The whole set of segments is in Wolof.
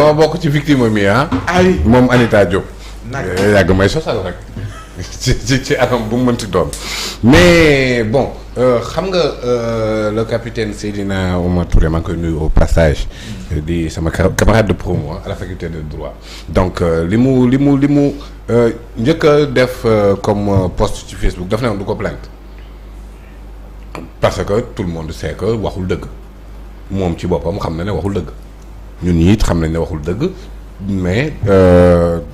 dama bokk ci victime mi ay moom Anita Diop. yàgg may sosal rek ci anam bu mu mënti doon mais bon xam nga le capitaine Seydina Oumar Touré maa ngi koy nuyu au passage di sama camarade de promo à la faculté de droit donc li mu njëkk a def comme post ci Facebook daf ne woon du ko plainte parce que tout le monde sait que waxul dëgg moom ci boppam xam na ne waxul dëgg ñun ñi it xam nañ ne waxul dëgg mais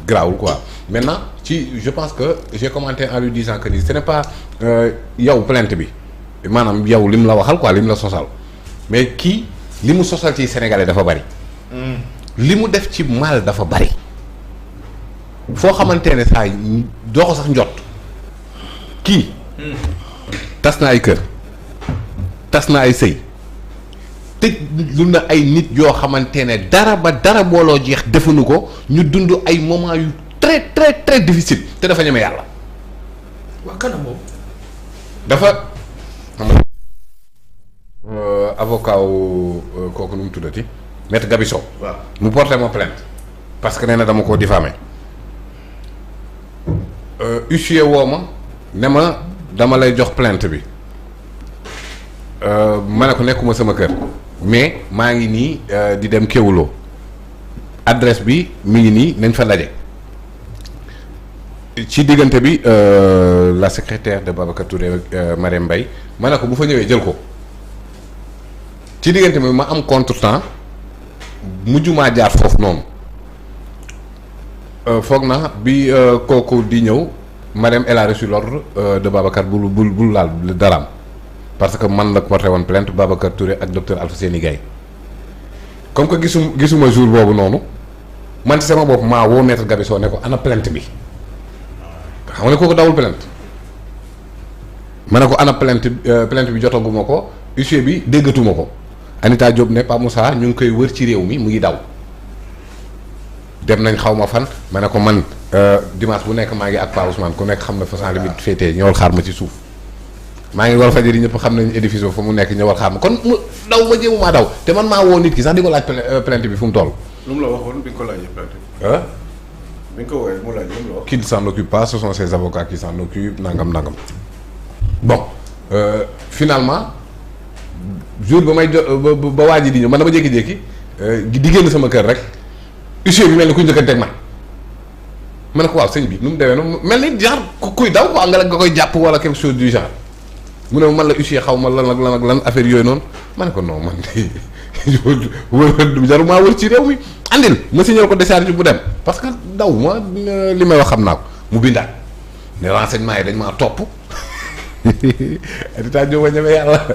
grawul quoi maintenant je pense que j'ai commenté en lui disant que ni ce n'est pas yow plainte bi maanaam yow lim la waxal quoi lim la sosal mais kii li mu sosal ci sénégalais dafa bari. li mu def ci mal dafa bari. foo xamante ne saa doo ko sax njot kii. tas na ay kër tas na ay sëy tëj lu na ay nit yoo xamante ne dara ba dara booloo jeex defuñu ko ñu dund ay moments yu très très très difficile te dafa ñeme yàlla. waa kanam moom. dafa avocat wu kooku nu mu tuddati maître Gabi Sow. waaw mu porté ma plainte parce que nee na dama koo diffamé huissier woo ma ne ma dama lay jox plainte bi ma ne ko nekkuma sama kër mais maa ngi nii di dem Kéwoulo adresse bi mi ngi nii nañ fa daje ci diggante bi la secrétaire de Babacar Touré Marème Mbaye ma ne ko bu fa ñëwee jël ko ci diggante bi ma am contretemps mujjumaa jaar foofu noonu foog na bi kooku di ñëw Marème elle a reçu l'ordre de Babacar bul laal daraam parce que man la porté woon plainte Babacar Touré ak docteur Alfousseyni Gaye comme que gisuma jour boobu noonu man ci sama bopp maa woo maître Gabi Sow ne ko ana plainte bi xam nga ne kooku dawul plainte ma ne ko ana plainte bi jotaguma ko huissier bi déggatuma ko Anita Diop ne Pa Moussa ñu ngi koy wër ci réew mi mu ngi daw dem nañ xaw ma fan ma ne ko man dimanche bu nekk maa ngi ak Pa Ousmane ku nekk xam na fa sans limite féetee ñëwal xaar ma ci suuf maa ngi war fajari ñëpp xam nañu édifice fa mu nekk ñëwal xaar ma kon mu daw ma jéemu maa daw te man maa woo nit ki sax di ko laaj plainte bi fu mu toll. lu mu la waxoon bi nga ko laajee plainte bi. bi nga ko woowee mu laaj lu mu la wax. Qui ne s'en occupe pas ce sont ses avocats qui s'en occupent nangam. Bon finalement jour ba may ba waa ji di ñëw man dama jékki-jékki di génn sama kër rek huissier bi mel ni ku njëkk a teg ma ne ko waaw sëñ bi nu mu demee noonu mel ni genre kuy daw quoi nga koy jàpp wala quelque chose du genre mu ne man la huissier xaw ma lan ak lan affaire yooyu noonu ma ne ko non man de jaruma wër ci réew mi andil ma signal ko décharge bu dem parce que daw ma li may wax xam naa ko mu bindaat ne renseignement yi dañ maa topp Anita Diop ñeme yàlla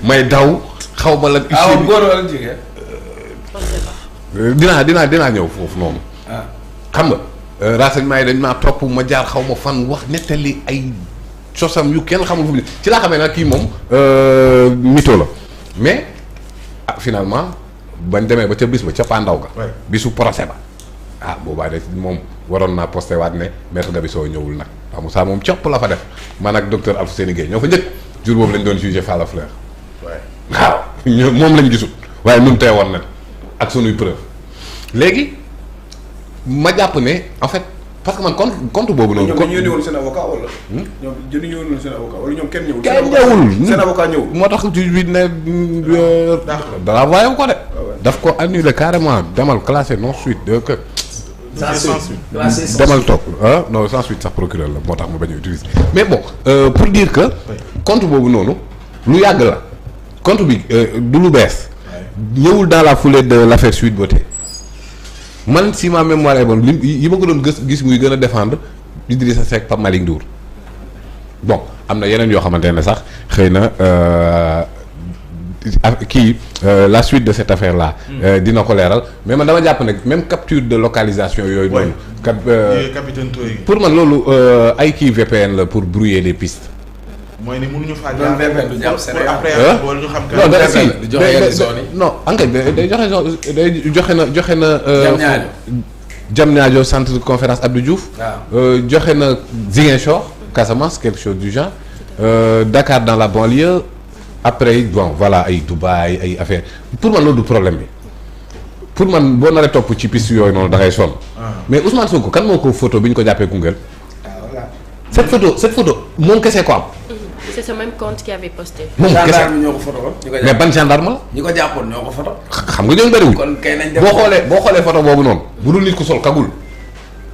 may daw xaw ma la. huissier bi góor wala jigéen. dinaa ñëw foofu noonu. xam nga renseignement yi dañ maa topp ma jaar xaw ma fan wax nettali ay sosam yu kenn xamul fu mu ne ci laa xamee nag kii moom mytho la mais finalement bañ demee ba ca bis ba ca pandaw ga. bisu procès ba. boobaa de moom waroon naa posté waat ne maître Gabi Sow ñëwul nag Pa Moussa moom copp la fa def man ak docteur Alfousseyni Gaye ñoo fa njëkk jour boobu lañ doon jugé Falla Fleur. waaw moom lañ gisul waaye nun tey woon na ak sunuy preuve léegi ma jàpp ne en fait parce que man compte boobu noonu. ñoom dañu yónni woon seen avocat wala. ñoom dañu yónni woon seen avocat wala ñoom kenn ñëwul. kenn ñëwul seen avocat ñëwul. moo tax juge bi ne. dara waaye ko de. daf ko annulé carrément demal classé non suite de que. sans suite demal toog non sans suite sax procureur la moo tax ma bañ a utiliser mais bon pour dire que. compte boobu noonu lu yàgg la compte bi du lu bees. ñëwul dans la foulée de l'affaire Sweet Beauté man si ma mémoire est bonne yi ma ko doon gis muy gën a défendre Idrissa Seck Pape Malick Ndour bon am na yeneen yoo xamante ne sax xëy na la suite de cette affaire là. dina ko leeral mais man dama jàpp nag même capture de localisation yooyu. noonu capitaine Toye. pour man loolu ay kii VPN la pour brouiller les pistes. mooy ni mënuñu faa doon VPN du jàpp Sénégal après wala ñu xam. non da si di joxe yenn zone yi. non enquête day joxe zone day joxe na. Diamniadio centre de conférence Abdou Diouf. joxe na Ziguinchor Casamance quelque chose du genre. Dakar dans la banlieue après bon voilà ay Dubaï ay affaire pour man loolu du problème bi pour man boo naree topp ci piste yooyu noonu da ngay sonn. mais Ousmane Sonko kan moo ko photo bi ñu ko jàppee Koungheul. voilà. cette photo moom kese ko am. c'est ce même compte qui avait posté. moom kese gendarme ñoo ko photo woon. mais ban gendarme la. ñi ko jàppoon ñoo ko photo. xam nga ñooñu bëriwul. kon kay nañ def boo xoolee photo boobu noonu. bu dul nit ku sol kagul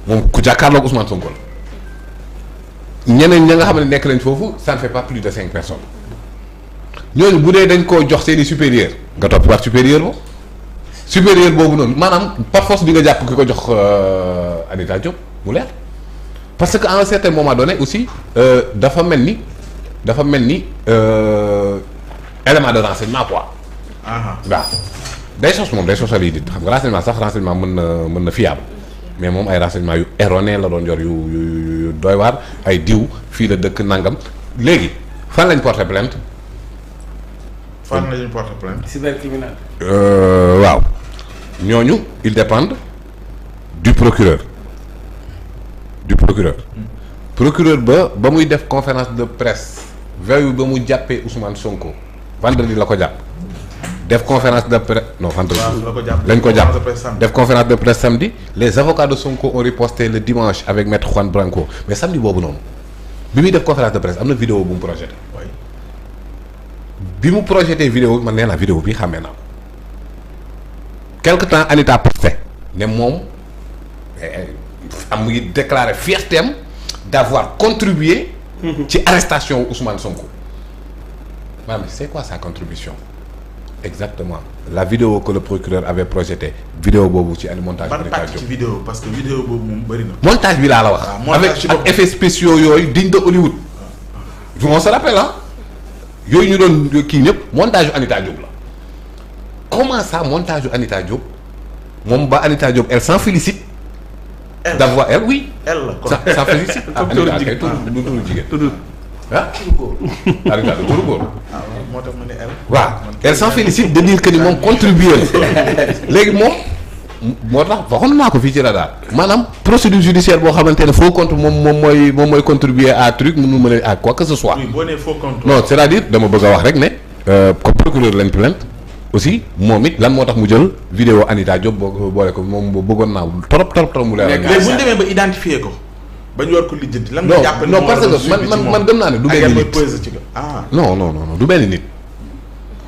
moom ku jàkkaarloog Ousmane Sonko la. ñeneen ña nga xam ne nekk nañ foofu ça ne fait pas plus de 5 personnes ñooñu bu dee dañ koo jox seeni supérieur nga topp par supérieur ba supérieur boobu noonu maanaam par force bi nga jàpp ki ko jox Anita Diop mu leer parce que à un certain moment donné aussi dafa mel ni élément de renseignement quoi. waaw day sos moom day sosal yi dit xam nga renseignement sax renseignement mën na fiable mais moom ay renseignement yu erroné la doon yor yu doy waar ay diw fii la dëkk nangam léegi fan lañ porté plainte. fan lañu porté plainte. cybercriminel. waaw ñooñu ils dépendent du procureur procureur ba muy def conférence de presse veille ba mu jàppee Ousmane Sonko vendredi la ko jàpp def conférence de presse non vendredi lañ ko jàpp def conférence de presse samedi les avocats de Sonko ont riposté le dimanche avec maître Juan Branco mais samedi boobu noonu bi muy def conférence de presse am na vidéo bu mu projeté bi mu projeté vidéo man nee naa vidéo bi xàmmee naa ko quelque temps Anita posté ne moom am mu ngi déclaré fierté am d'avoir contribué ci arrestation Ousmane Sonko maanaam c'est quoi sa contribution exactement la vidéo que le procureur avait projetée vidéo boobu ci montage ban pàcc ci vidéo parce que vidéo boobu moom bëri na montage bi laa la wax avec ak effets spéciaux yooyu digne de Hollywood on se rappelle ah yooyu ñu doon kii ñëpp montage yu Anita Diop la comment ça montage yu Anita Diop moom ba Anita Diop elle s'en félicite d'avoir elle oui elle la s'en félicite Anita kay du turu jigéen ah Anita du turu góor moo tax ma ne elle waaw elle s'en félicite de dire que ni moom contribuer léegi moom moo tax waxoon naa ko fii ci radar maanaam procédure judiciaire boo xamante ne faux compte moom mooy contribuer à truc mënu mën a à quoi que ce soit. oui boo nee faux compte. non c'est-à-dire dama bëgg a wax rek ne. comme procureur lañ plainte aussi moom it lan moo tax mu jël vidéo Anita Diop boole ko moom bëggoon naa trop mu leeral. léegi bu ñu demee ba identifier ko ba ñu war ko lijjanti. lan nga jàpp non parce que man gëm naa ne du benn nit non du benn nit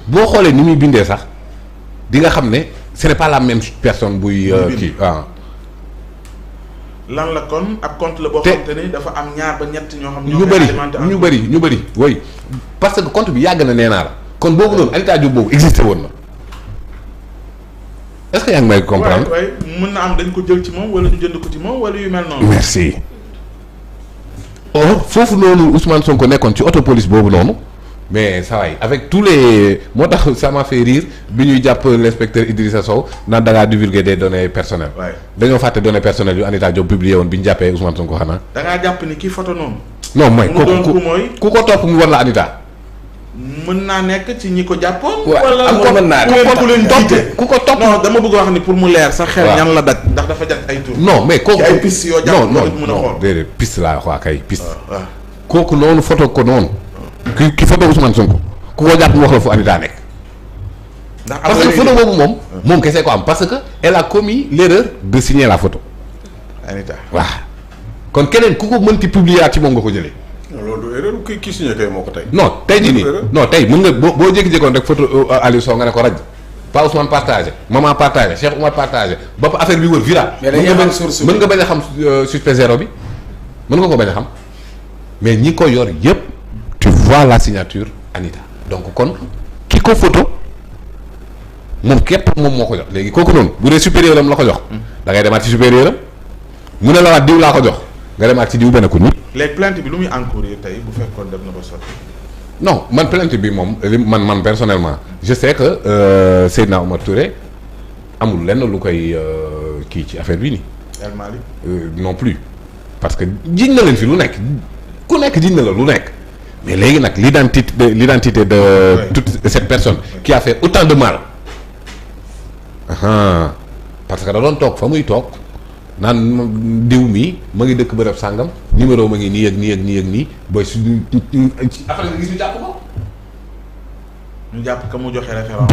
boo xoolee ni muy bindee sax di nga xam ne. ce n'est pas la même personne buy kii waaw. lan la kon ab compte la boo xamante ni dafa am ñaar ba ñett ñoo xam. ñu bëri oui parce que compte bi yàgg na nee naa la kon boobu noonu Anita Diop boobu existé woon na est-ce que yaa ngi may comprendre. waay mën na am dañ ko jël ci moom wala ñu jënd ko ci moom wala yu mel noonu. merci. foofu noonu Ousmane Sonko nekkoon ci auto police boobu noonu. mais ça va avec tous les moo tax ça m'a fait rire bi ñuy jàpp l'inspecteur Idrissa Sow naan da ngaa divulguer des données personnelles. dañoo fàtte données personnelles yu Anita Diop publié woon bi ñu jàppee Ousmane Sonko xanaa. da ngaa jàpp ni kii photo noonu. non mooy ku ko topp mu war la Anita. mën naa nekk ci ñi ko jàppoon. wala mën naa ku ko topp non dama bëgg wax ni pour mu leer sa xel ñan la daj ndax dafa jot ay tur. non mais kooku ay piste yoo jàpp non déedéet piste laa wax kay piste. kooku noonu photo ko noonu. ki photo Ousmane Sonko ku ko jàpp mu wax la fu Anita nekk. parce que photo boobu moom kese ko am parce que elle a commis l'erreur de signer la photo. Anita waaw kon keneen ku ko mënti publier ci moom nga ko jëlee. loolu du erreur ki signé kay moo ko tey. non tey jii nii non tey mën nga boo jékki-jékkoon rek photo Aliou Sow nga ne ko raj Pa Ousmane partagé maman partagé Cheikh Oumar partagé ba affaire bi wër viral. mën nga bañ a xam suspect zéro bi mën nga ko bañ a xam mais ñi ko yor yëpp. tu vois la signature Anita donc kon ki ko photo moom képp moom moo ko jox léegi kooku noonu bu dee supérieur am la ko jox da ngay demaat ci supérieur am mu ne la waat diw laa ko jox nga demaat ci diw benn ku nit. léegi plainte bi lu muy encourir tey bu fekkoon dem na ba sotti. non man plainte bi moom man personnellement je sais que Seydina Omar Touré amul lenn lu koy kii ci affaire bi nii. El Malick non plus parce que jiñ na leen fi lu nekk ku nekk jiñ na la lu nekk. mais léegi nag l'identité de toute cette personne qui a fait autant de mal parce que da doon toog fa muy toog naan diw mi ma ngi dëkk bërëb sàngam numéro ma ngi nii ak nii ak nii ak nii booy su après nga gis ñu jàpp ko. ñu jàpp ka mu joxe référence.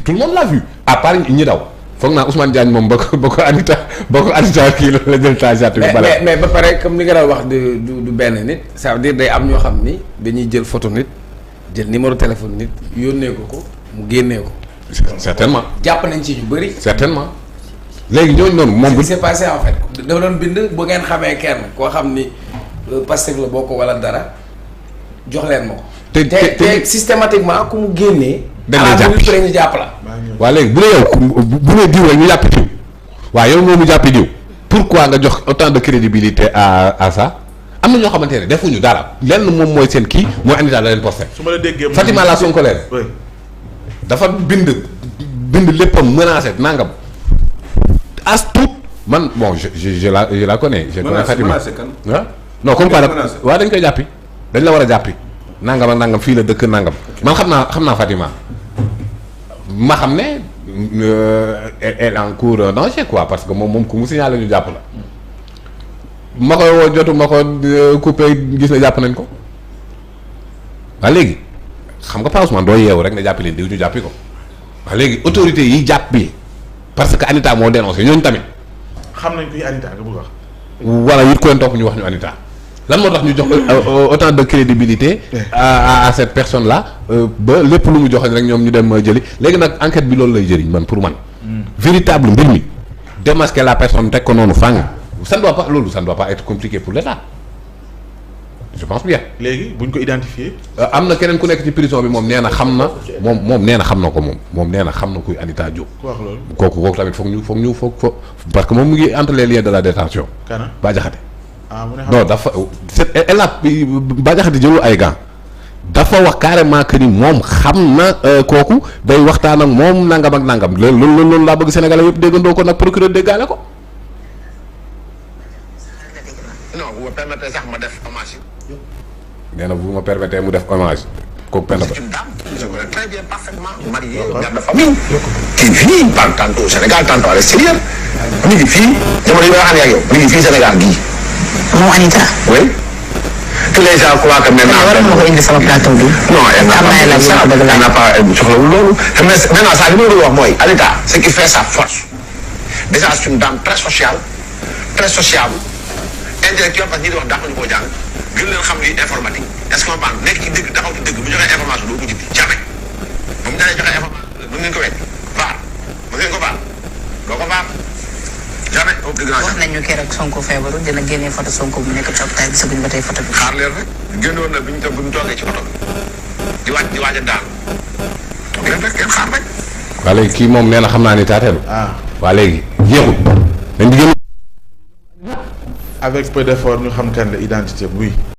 tout le monde l'a vu à part ñi daw foog naa Ousmane Diagne moom ba ko Anita kii la jël tajaat bi. mais ba pare comme li nga doon wax du benn nit ça veut dire day am ñoo xam ni dañuy jël photo nit jël numéro téléphone nit yónnee ko mu génnee ko. certainement. jàpp nañ ci ñu bëri. certainement. léegi ñooñu noonu moom. bu c'est passé en fait dafa doon bind bu ngeen xamee kenn koo xam ni Pastef la bokk wala dara jox leen ma ko. te systématiquement ku mu génnee. dañ lay jàpp ñu jàpp la. waaw léegi bu ne yow bu ne diw rek ñu jàpp diw waaw yow moomu jàppi diw pourquoi nga jox autant de crédibilité à ça am na ñoo xamante ne defuñu dara lenn moom mooy seen kii mooy Anita da leen posté. su ma la déggee Fatima la Sonkolène dafa bind léppam menacé nangam as tout man bon je la connais. je connais Fatima ah non comme quoi waaw dañ koy jàppi dañ la war a jàppi nangam ak nangam fii la dëkk nangam man xam naa Fatima. ma xam ne elle est en cours danger quoi parce que moom ku mu signalé ñu jàpp la ma koy woo jotu ma ko coupé gis ne jàpp nañ ko waa léegi xam nga Pa Ousmane doo yeewu rek ne jàppi leen diw ñu jàppi ko waa léegi autorité yi jàpp bi parce que Anita moo dénoncé ñooñu tamit. xam nañ kuy Anita nga bëgg wax. wala it ko leen topp ñu wax ñu Anita lan moo tax ñu jox autant de crédibilité à cette personne là ba lépp lu mu joxe rek ñoom ñu dem jëli léegi nag enquête bi loolu lay jëriñ man pour man. véritable mbir mi démasquer la personne teg ko noonu fàng ça ne doit pas être compliqué pour l'État je pense bien. léegi buñ ko identifier. am na keneen ku nekk ci prison bi moom nee na xam na moom nee na xam na ko moom nee na xam na kuy Anita Diop. ku wax loolu. kooku tamit foog parce que moom mu ngi entre les liens de la détention. kana Bah Diakhaté. mu ne non dafa elle a Bah Diakhaté jëlul ay gants dafa wax carrément que ni moom xam na kooku day waxtaan ak moom nangam ak nangam loolu laa bëgg Sénégalais yëpp déggandoo ko nag procureur déggaale ko. non bu ma permettre sax ma def hommage. nee na bu ma permettre mu def hommage kooku penn ba. C'est une dame, je connais très bien parfaitement, mariée, mère de famille, qui vit par tantôt au Sénégal, tantôt à l'extérieur. Mi ngi fii jamono yi may wax ak yow mi ngi fii Sénégal gii. moom Anita. oui. tous les gens croient que maintenant. waroon na ko indi sama plateau bi. non elle n'a pas soxlawul loolu. maintenant ça li ma bëgg wax mooy Anita ce qui fait sa force déjà c'est une dame très sociale très sociable intellectuelle parce que ñi di wax dàq ñu koo jàng gën leen xam luy informatique est-ce que man nekk ci dëgg taxaw ci dëgg bu joxee information doo ko jëndi jamais ba mu dalee joxe information mën ngeen ko wekk baar mën ngeen ko baar doo ko baar jamais au plus grand wax nañu keroog Sonko feebaru dina génnee photo Sonko bu nekk ci hôpital gisaguñu ba tey photo bi. xaar leen rek génnoon na bu ñu toogee ci oto di waaj a daal toog leen rek ngeen xaar rek. waa léegi kii moom nee na xam naa ni taateelu. waa léegi jeexul dañ di génn. avec peu d'effort ñu xam kan la identité buy.